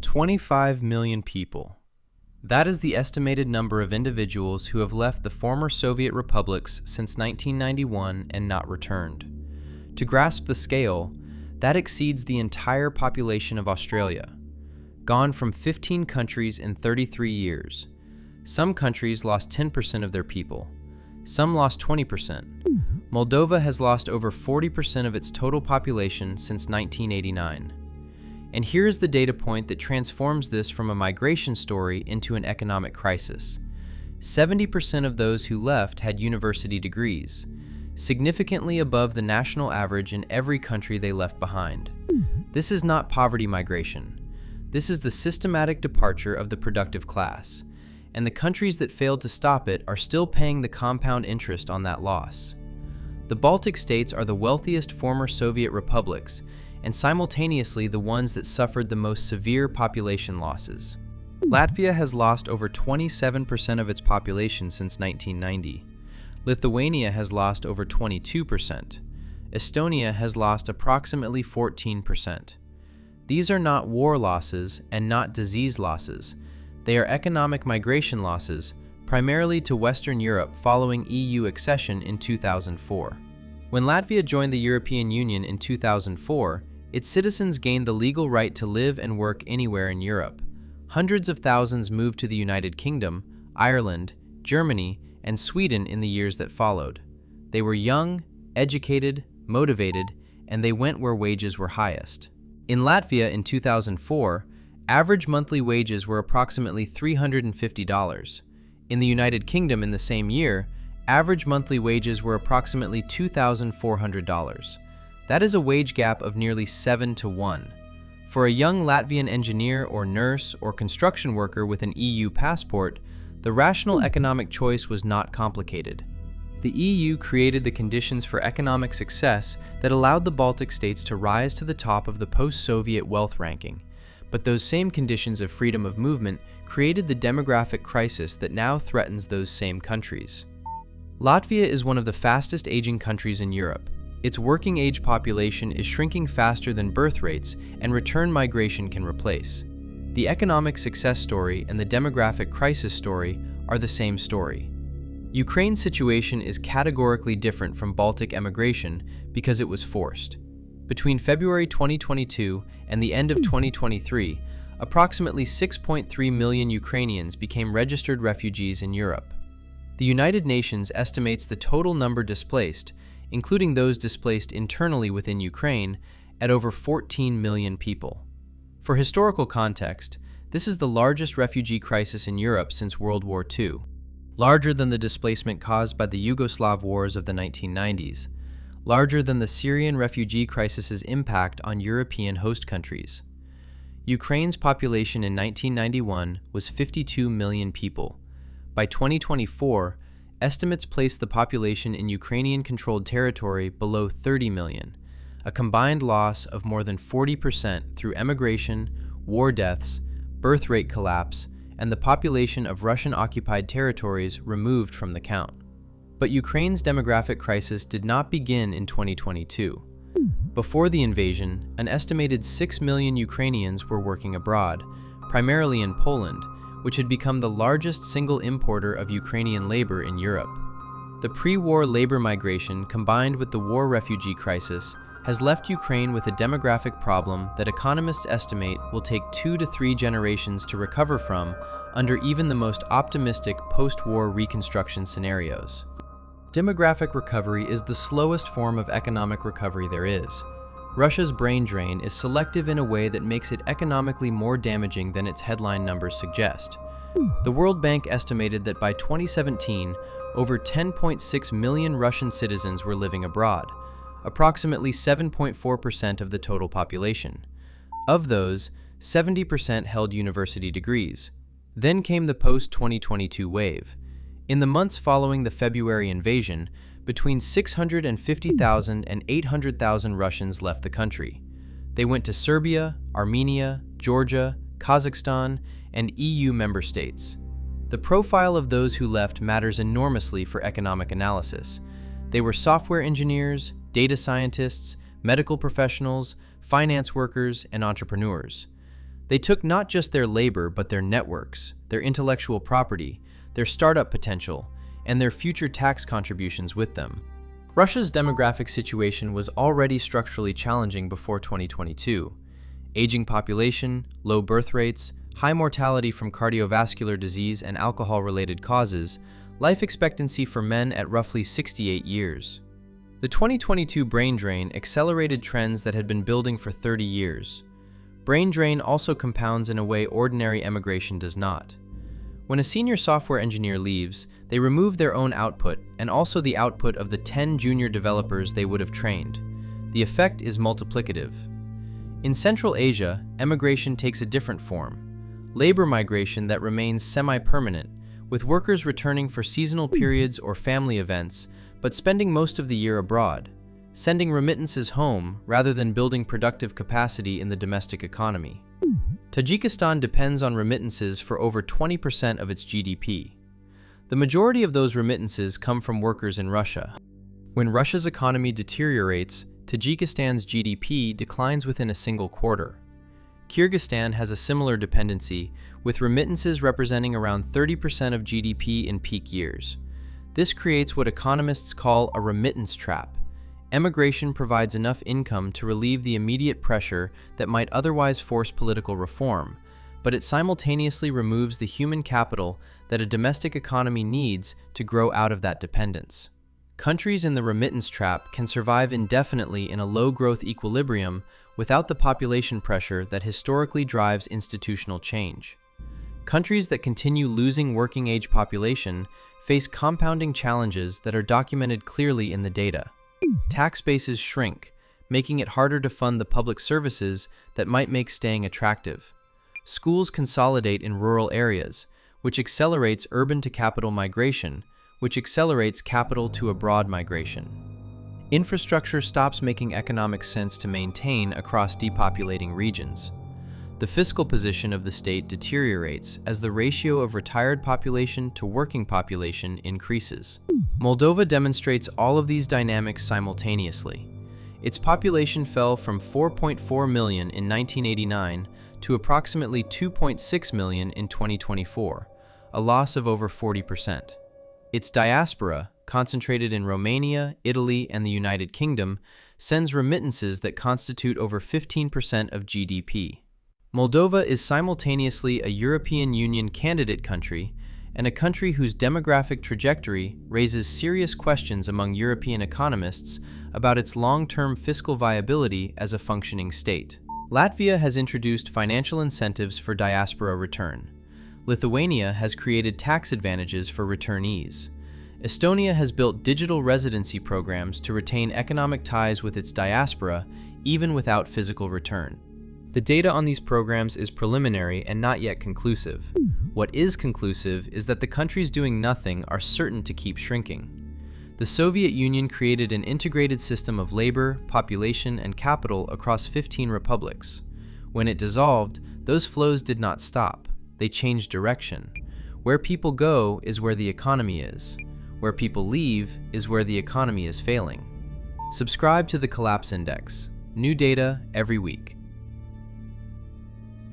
25 million people. That is the estimated number of individuals who have left the former Soviet republics since 1991 and not returned. To grasp the scale, that exceeds the entire population of Australia, gone from 15 countries in 33 years. Some countries lost 10% of their people. Some lost 20%. Moldova has lost over 40% of its total population since 1989. And here's the data point that transforms this from a migration story into an economic crisis. 70% of those who left had university degrees, significantly above the national average in every country they left behind. This is not poverty migration. This is the systematic departure of the productive class, and the countries that failed to stop it are still paying the compound interest on that loss. The Baltic states are the wealthiest former Soviet republics, and simultaneously the ones that suffered the most severe population losses. Latvia has lost over 27% of its population since 1990. Lithuania has lost over 22%. Estonia has lost approximately 14%. These are not war losses and not disease losses. They are economic migration losses, primarily to Western Europe following EU accession in 2004. When Latvia joined the European Union in 2004, its citizens gained the legal right to live and work anywhere in Europe. Hundreds of thousands moved to the United Kingdom, Ireland, Germany, and Sweden in the years that followed. They were young, educated, motivated, and they went where wages were highest. In Latvia in 2004, average monthly wages were approximately $350. In the United Kingdom in the same year, average monthly wages were approximately $2,400. That is a wage gap of nearly 7 to 1. For a young Latvian engineer or nurse or construction worker with an EU passport, the rational economic choice was not complicated. The EU created the conditions for economic success that allowed the Baltic states to rise to the top of the post-Soviet wealth ranking. But those same conditions of freedom of movement created the demographic crisis that now threatens those same countries. Latvia is one of the fastest aging countries in Europe. Its working age population is shrinking faster than birth rates, and return migration can replace. The economic success story and the demographic crisis story are the same story. Ukraine's situation is categorically different from Baltic emigration because it was forced. Between February 2022 and the end of 2023, approximately 6.3 million Ukrainians became registered refugees in Europe. The United Nations estimates the total number displaced, including those displaced internally within Ukraine, at over 14 million people. For historical context, this is the largest refugee crisis in Europe since World War II, larger than the displacement caused by the Yugoslav wars of the 1990s, larger than the Syrian refugee crisis's impact on European host countries. Ukraine's population in 1991 was 52 million people. By 2024, estimates place the population in Ukrainian-controlled territory below 30 million, a combined loss of more than 40% through emigration, war deaths, birth rate collapse, and the population of Russian-occupied territories removed from the count. But Ukraine's demographic crisis did not begin in 2022. Before the invasion, an estimated 6 million Ukrainians were working abroad, primarily in Poland, which had become the largest single importer of Ukrainian labor in Europe. The pre-war labor migration combined with the war refugee crisis has left Ukraine with a demographic problem that economists estimate will take 2 to 3 generations to recover from under even the most optimistic post-war reconstruction scenarios. Demographic recovery is the slowest form of economic recovery there is. Russia's brain drain is selective in a way that makes it economically more damaging than its headline numbers suggest. The World Bank estimated that by 2017, over 10.6 million Russian citizens were living abroad, approximately 7.4% of the total population. Of those, 70% held university degrees. Then came the post-2022 wave. In the months following the February invasion, between 650,000 and 800,000 Russians left the country. They went to Serbia, Armenia, Georgia, Kazakhstan, and EU member states. The profile of those who left matters enormously for economic analysis. They were software engineers, data scientists, medical professionals, finance workers, and entrepreneurs. They took not just their labor, but their networks, their intellectual property, their startup potential, and their future tax contributions with them. Russia's demographic situation was already structurally challenging before 2022. Aging population, low birth rates, high mortality from cardiovascular disease and alcohol-related causes, life expectancy for men at roughly 68 years. The 2022 brain drain accelerated trends that had been building for 30 years. Brain drain also compounds in a way ordinary emigration does not. When a senior software engineer leaves, they remove their own output and also the output of the 10 junior developers they would have trained. The effect is multiplicative. In Central Asia, emigration takes a different form. Labor migration that remains semi-permanent, with workers returning for seasonal periods or family events, but spending most of the year abroad, sending remittances home rather than building productive capacity in the domestic economy. Tajikistan depends on remittances for over 20% of its GDP. The majority of those remittances come from workers in Russia. When Russia's economy deteriorates, Tajikistan's GDP declines within a single quarter. Kyrgyzstan has a similar dependency, with remittances representing around 30% of GDP in peak years. This creates what economists call a remittance trap. Emigration provides enough income to relieve the immediate pressure that might otherwise force political reform, but it simultaneously removes the human capital that a domestic economy needs to grow out of that dependence. Countries in the remittance trap can survive indefinitely in a low-growth equilibrium without the population pressure that historically drives institutional change. Countries that continue losing working-age population face compounding challenges that are documented clearly in the data. Tax bases shrink, making it harder to fund the public services that might make staying attractive. Schools consolidate in rural areas, which accelerates urban-to-capital migration, which accelerates capital-to-abroad migration. Infrastructure stops making economic sense to maintain across depopulating regions. The fiscal position of the state deteriorates as the ratio of retired population to working population increases. Moldova demonstrates all of these dynamics simultaneously. Its population fell from 4.4 million in 1989 to approximately 2.6 million in 2024, a loss of over 40%. Its diaspora, concentrated in Romania, Italy, and the United Kingdom, sends remittances that constitute over 15% of GDP. Moldova is simultaneously a European Union candidate country and a country whose demographic trajectory raises serious questions among European economists about its long-term fiscal viability as a functioning state. Latvia has introduced financial incentives for diaspora return. Lithuania has created tax advantages for returnees. Estonia has built digital residency programs to retain economic ties with its diaspora, even without physical return. The data on these programs is preliminary and not yet conclusive. What is conclusive is that the countries doing nothing are certain to keep shrinking. The Soviet Union created an integrated system of labor, population, and capital across 15 republics. When it dissolved, those flows did not stop. They changed direction. Where people go is where the economy is. Where people leave is where the economy is failing. Subscribe to the Collapse Index. New data every week.